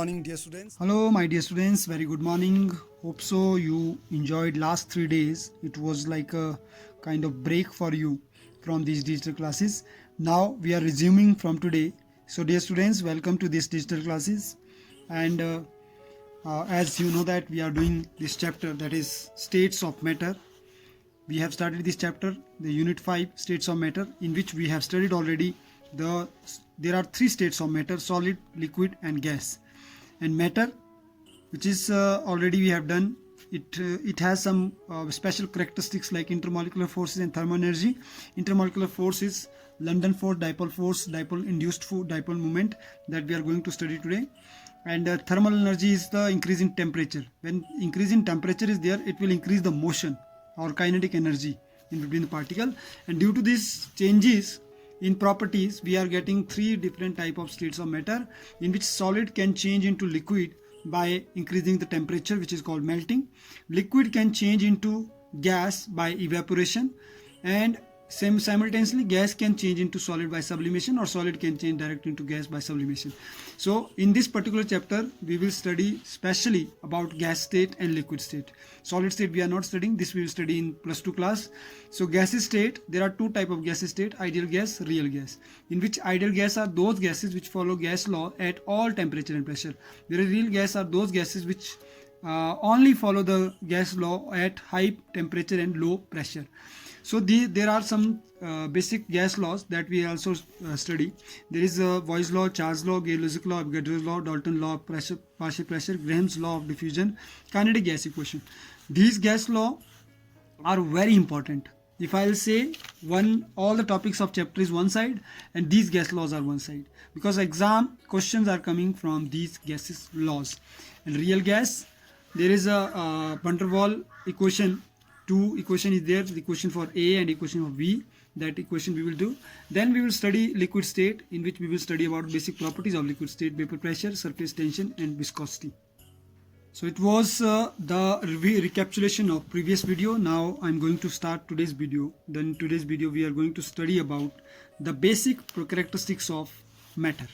morning, dear students. Hello, my dear students. Very good morning. Hope so. You enjoyed last 3 days. It was like a kind of break for you from these digital classes. Now we are resuming from today. So, dear students, welcome to these digital classes. And as you know that we are doing this chapter, that is states of matter. We have started this chapter, the unit 5, states of matter, in which we have studied already there are 3 states of matter: solid, liquid and gas. And matter, which is already we have done, it has some special characteristics like intermolecular forces and thermal energy. Intermolecular force is London force, dipole induced dipole moment, that we are going to study today. And thermal energy is the increase in temperature. When increase in temperature is there, it will increase the motion or kinetic energy in between the particle. And due to these changes in properties, we are getting 3 different type of states of matter, in which solid can change into liquid by increasing the temperature, which is called melting. Liquid can change into gas by evaporation, and simultaneously gas can change into solid by sublimation, or solid can change directly into gas by sublimation. So in this particular chapter we will study specially about gas state and liquid state. Solid state we are not studying, this we will study in +2 class. So gaseous state, there are 2 type of gaseous state: ideal gas, real gas. In which ideal gas are those gases which follow gas law at all temperature and pressure, whereas real gas are those gases which only follow the gas law at high temperature and low pressure. So there are some basic gas laws that we also study. There is Boyle's law, Charles law, Gay-Lussac law, Avogadro's law, Dalton law of pressure, partial pressure, Graham's law of diffusion, kinetic gas equation. These gas law are very important. If I'll say all the topics of chapter is one side and these gas laws are one side, because exam questions are coming from these gases laws. And real gas, there is a van der Waals equation. 2 equation is there, the equation for A and equation for V. That equation we will do. Then we will study liquid state, in which we will study about basic properties of liquid state: vapor pressure, surface tension and viscosity. So it was the recapitulation of previous video. Now I'm going to start today's video. Then in today's video we are going to study about the basic characteristics of matter.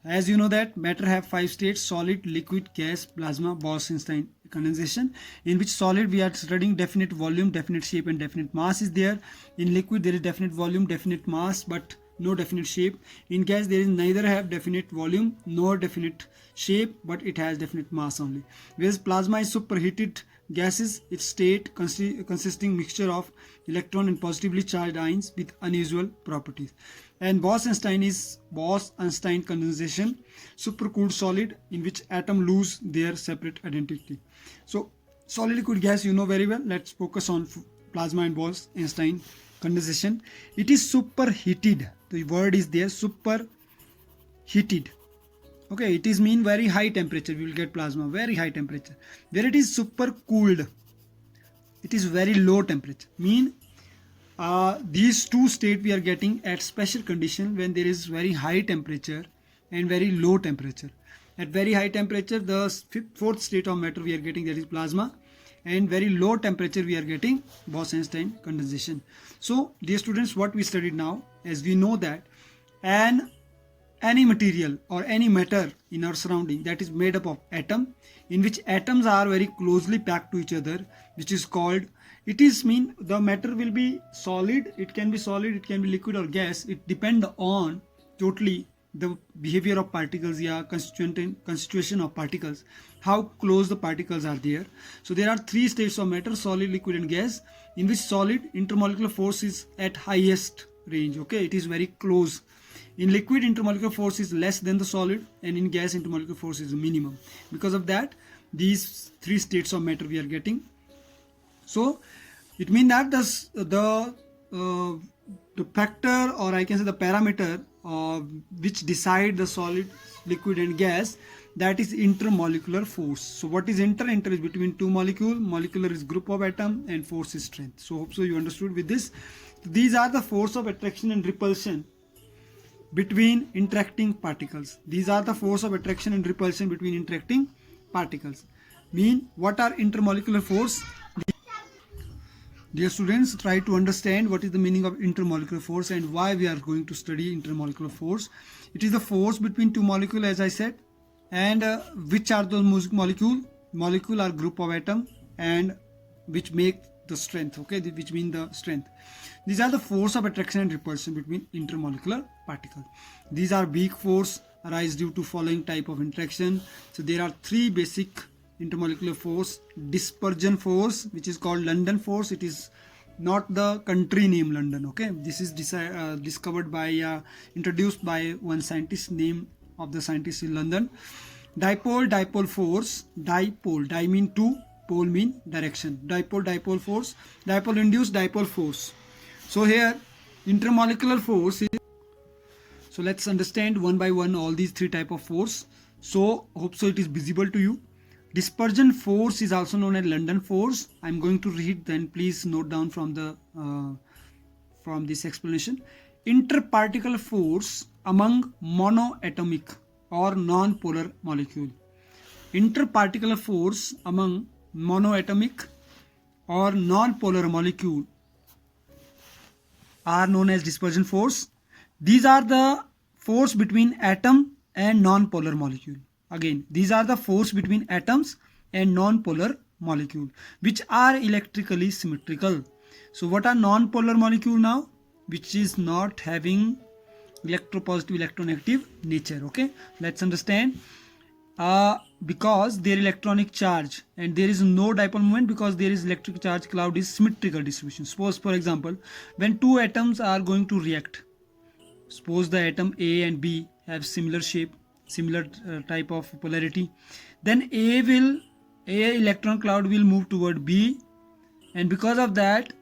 As you know that matter have 5 states: solid, liquid, gas, plasma, Bose-Einstein condensation. In which solid we are studying definite volume, definite shape and definite mass is there. In liquid there is definite volume, definite mass but no definite shape. In gas there is neither have definite volume nor definite shape, but it has definite mass only. Whereas plasma is superheated gases, its state consisting mixture of electron and positively charged ions with unusual properties. And Bose-Einstein is Bose-Einstein condensation, supercooled solid, in which atoms lose their separate identity. So solid, liquid, gas you know very well. Let's focus on plasma and Bose-Einstein condensation. It is superheated. The word is there, superheated. Okay, it is mean very high temperature. We will get plasma, very high temperature. Where it is supercooled, it is very low temperature. Mean these 2 states we are getting at special condition when there is very high temperature and very low temperature. At very high temperature, the 4th state of matter we are getting, that is plasma, and very low temperature we are getting Bose-Einstein condensation. So dear students, what we studied now, as we know that any material or any matter in our surrounding that is made up of atom, in which atoms are very closely packed to each other, which is called, it is mean the matter will be solid, it can be liquid or gas. It depends on totally the behavior of particles, constitution of particles, how close the particles are there. So there are 3 states of matter: solid, liquid and gas. In which solid, intermolecular force is at highest range, okay, it is very close. In liquid, intermolecular force is less than the solid, and in gas, intermolecular force is minimum. Because of that, these 3 states of matter we are getting. So it means that the factor, or I can say the parameter which decide the solid, liquid and gas, that is intermolecular force. So what is inter is between 2 molecules, molecular is group of atom, and force is strength. So hope so you understood with this. These are the force of attraction and repulsion between interacting particles. These are the force of attraction and repulsion between interacting particles. Mean what are intermolecular force? Dear students, try to understand what is the meaning of intermolecular force and why we are going to study intermolecular force. It is the force between 2 molecules, as I said, And which are those molecule are group of atom and which make the strength, okay, which mean the strength. These are the force of attraction and repulsion between intermolecular particles. These are weak force arise due to following type of interaction. So there are three basic intermolecular force. Dispersion force, which is called London force. It is not the country name London, okay. This is discovered by introduced by one scientist, name of the scientist in London. Dipole force. Di mean two, pole mean direction. Dipole force. Dipole induced dipole force. So here intermolecular force is, so let's understand one by one all these three type of force. So hope so it is visible to you. Dispersion force is also known as London force. I'm going to read, then please note down from the from this explanation. Interparticle force among monoatomic or non-polar molecule. Interparticular force among monoatomic or non-polar molecule are known as dispersion force. These are the force between atom and non-polar molecule. Again, these are the force between atoms and non-polar molecule which are electrically symmetrical. So what are non-polar molecule now? Which is not having electropositive electronegative nature, okay. Let's understand. Because their electronic charge and there is no dipole moment, because there is electric charge cloud is symmetrical distribution. Suppose for example when two atoms are going to react, suppose the atom A and B have similar shape, similar type of polarity, then A electron cloud will move toward B, and because of that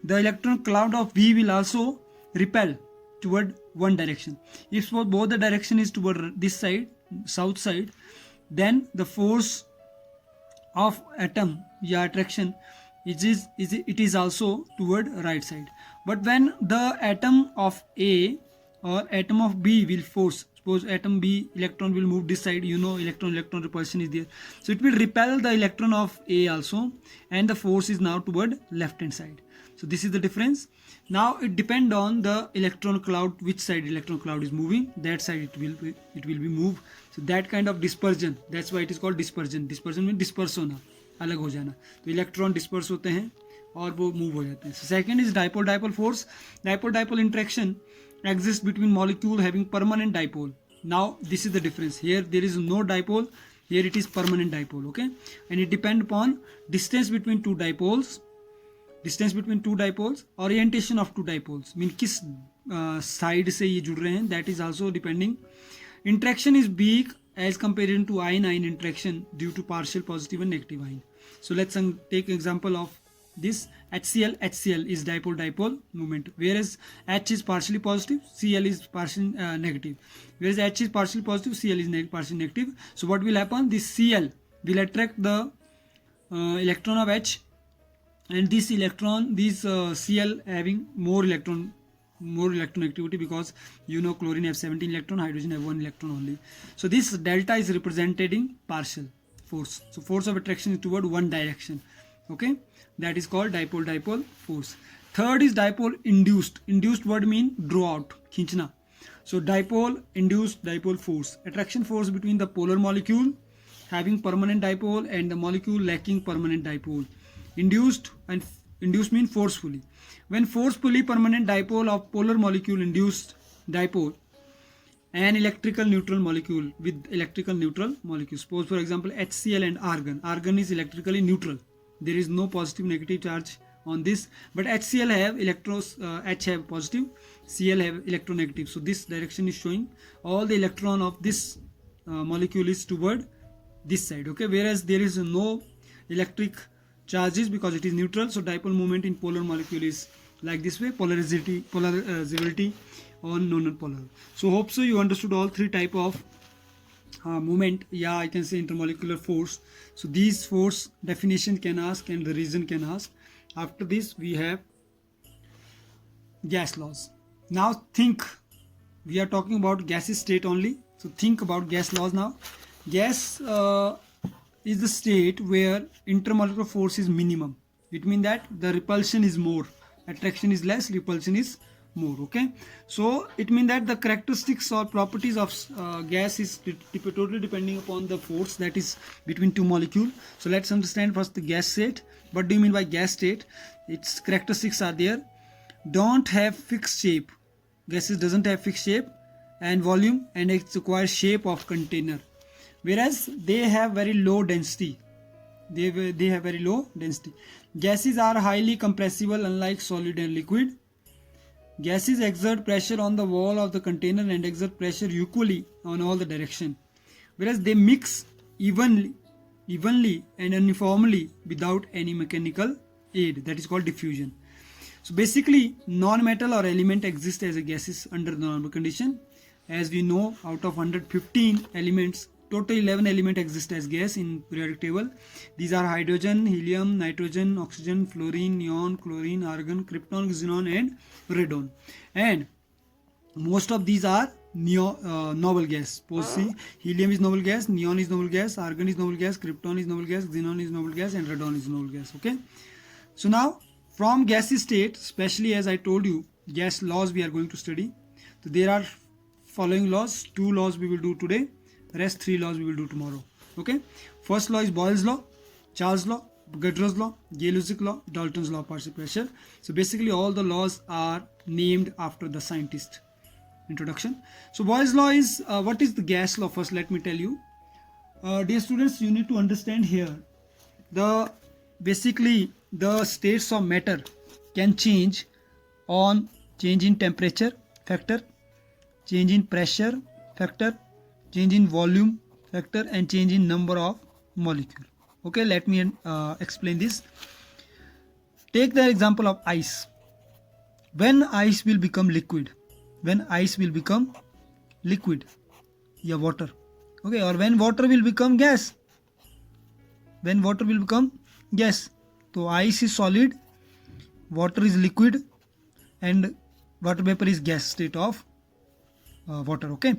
the electron cloud of B will also repel toward one direction. If both the direction is toward this side, south side, then the force of atom, attraction, it is also toward right side. But when the atom of A or atom of B will force, suppose atom B electron will move this side, electron repulsion is there, so it will repel the electron of A also, and the force is now toward left hand side. So this is the difference. Now it depend on the electron cloud, which side electron cloud is moving, that side it will be moved. So that kind of dispersion, that's why it is called dispersion. Dispersion means disperse होना, अलग हो जाना. तो electron disperse होते हैं और वो move हो जाते हैं. So second is dipole force. Dipole interaction exists between molecule having permanent dipole. Now this is the difference. Here there is no dipole, here it is permanent dipole, okay. And it depend upon distance between two dipoles. Orientation of two dipoles, mean किस side से ये जुड़ रहे हैं, that is also depending. Interaction is weak as compared to ion interaction due to partial positive and negative ion. So let's take example of this. HCl is dipole moment, whereas H is partially positive, Cl is partially negative. Whereas H is partially positive, Cl is partially negative. So what will happen? This Cl will attract the electron of H, and this Cl having more electronegativity, because chlorine have 17 electron, hydrogen have 1 electron only. So this delta is representing partial force. So force of attraction is toward one direction, okay. That is called dipole force. Third is dipole induced. Induced word mean draw out, खींचना. So dipole induced dipole force, attraction force between the polar molecule having permanent dipole and the molecule lacking permanent dipole. Induced mean forcefully. When forcefully permanent dipole of polar molecule induced dipole an electrical neutral molecule with electrical neutral molecule. Suppose for example HCl and argon. Argon is electrically neutral. There is no positive negative charge on this, but HCl have H have positive, Cl have electronegative. So this direction is showing all the electron of this molecule is toward this side, okay. Whereas there is no electric charges because it is neutral. So dipole moment in polar molecule is like this way, polarizability on non-polar. So hope so you understood all three type of moment, I can say intermolecular force. So these force definition can ask and the reason can ask. After this we have gas laws. Now think, we are talking about gaseous state only, so think about gas laws now. Gas is the state where intermolecular force is minimum. It means that the repulsion is more, attraction is less, repulsion is more. Okay, so it means that the characteristics or properties of gas is totally depending upon the force that is between two molecules. So let's understand first the gas state. What do you mean by gas state? Its characteristics are there. Don't have fixed shape. Gases doesn't have fixed shape and volume, and it requires shape of container, whereas they have very low density. They have very low density. Gases are highly compressible, unlike solid and liquid. Gases exert pressure on the wall of the container and exert pressure equally on all the direction, whereas they mix evenly and uniformly without any mechanical aid. That is called diffusion. So basically, non-metal or element exist as a gases under the normal condition. As we know, out of 115 elements, total 11 elements exist as gas in periodic table. These are hydrogen, helium, nitrogen, oxygen, fluorine, neon, chlorine, argon, krypton, xenon and radon. And most of these are noble gas. Suppose see, helium is noble gas, neon is noble gas, argon is noble gas, krypton is noble gas, xenon is noble gas and radon is noble gas. Okay. So now from gaseous state, especially as I told you, gas laws we are going to study. So there are following laws. 2 laws we will do today. Rest 3 laws we will do tomorrow. Okay. First law is Boyle's law, Charles law, Avogadro's law, Gay-Lussac law, Dalton's law of partial pressure. So basically all the laws are named after the scientist. Introduction. So Boyle's law is what is the gas law? First let me tell you. Dear students, you need to understand here basically the states of matter can change on change in temperature factor, change in pressure factor, change in volume factor and change in number of molecule. Okay, let me explain this. Take the example of ice. When ice will become liquid, yeah, water. Okay, or when water will become gas, so ice is solid, water is liquid and water vapor is gas state of water. Okay,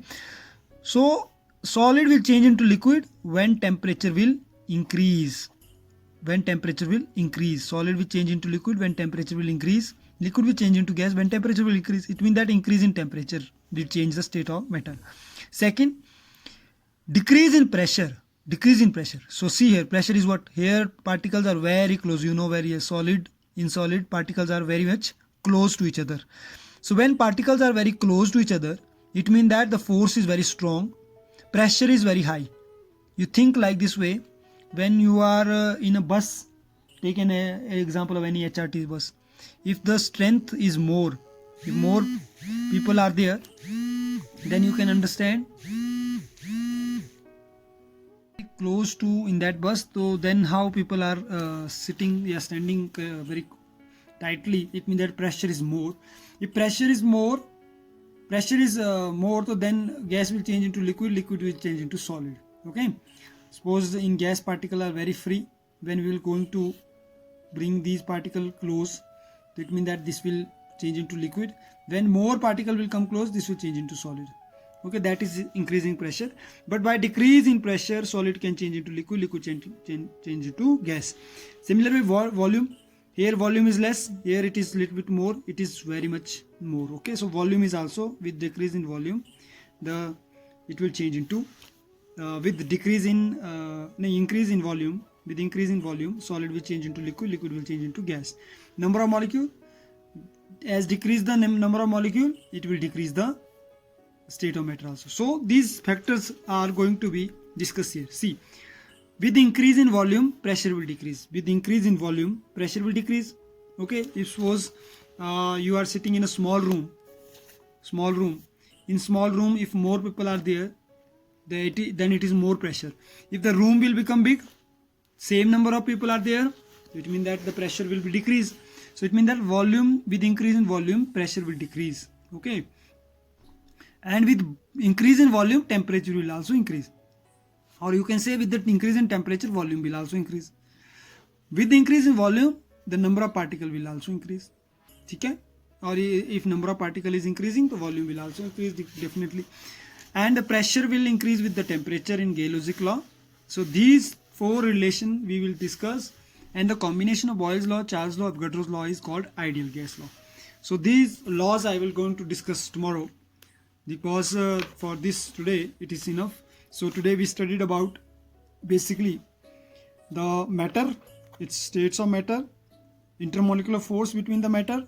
so solid will change into liquid when temperature will increase. Solid will change into liquid when temperature will increase. Liquid will change into gas when temperature will increase. It means that increase in temperature will change the state of matter. Second, decrease in pressure. So see here, pressure is what? Here particles are very close. You know, very solid. In solid, particles are very much close to each other. So when particles are very close to each other, it means that the force is very strong, pressure is very high. You think like this way. When you are in a bus, take an example of any HRT bus. If the strength is more, if more people are there, then you can understand close to in that bus. So then how people are standing very tightly. It means that pressure is more. If pressure is more, so then gas will change into liquid will change into solid. Okay. Suppose in gas particle are very free. When we will going to bring these particles close, it means that this will change into liquid. When more particle will come close, this will change into solid. Okay, that is increasing pressure. But by decrease in pressure, solid can change into liquid change into gas. Similarly, volume. Here volume is less, here it is little bit more, it is very much more. Okay, so volume is also, with decrease in volume, it will change into with increase in volume, solid will change into liquid will change into gas. Number of molecule, as decrease the number of molecule, it will decrease the state of matter also. So these factors are going to be discussed here. See, with increase in volume, pressure will decrease. With increase in volume, pressure will decrease. Okay, if suppose you are sitting in a small room. In small room, if more people are there, then it is more pressure. If the room will become big, same number of people are there, it means that the pressure will be decreased. So it means that volume, with increase in volume, pressure will decrease. Okay, and with increase in volume, temperature will also increase. Or you can say with the increase in temperature, volume will also increase. With the increase in volume, the number of particle will also increase. Okay? Or if number of particle is increasing, the volume will also increase definitely. And the pressure will increase with the temperature in Gay-Lussac law. So these 4 relations we will discuss, and the combination of Boyle's law, Charles law, Avogadro's law is called ideal gas law. So these laws I will going to discuss tomorrow, because for this today it is enough. So today we studied about basically the matter, its states of matter, intermolecular force between the matter,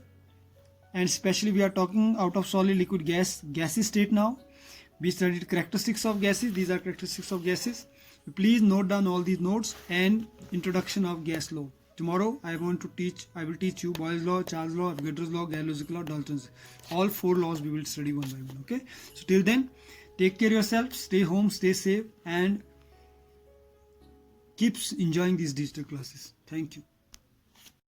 and especially we are talking out of solid, liquid, gaseous state. Now we studied characteristics of gases. These are characteristics of gases. Please note down all these notes, and introduction of gas law. Tomorrow I will teach you Boyle's law, Charles law, Avogadro's law, Gay-Lussac law, Dalton's. All 4 laws we will study one by one. Okay. So till then, take care of yourself, stay home, stay safe, and keeps enjoying these digital classes. Thank you.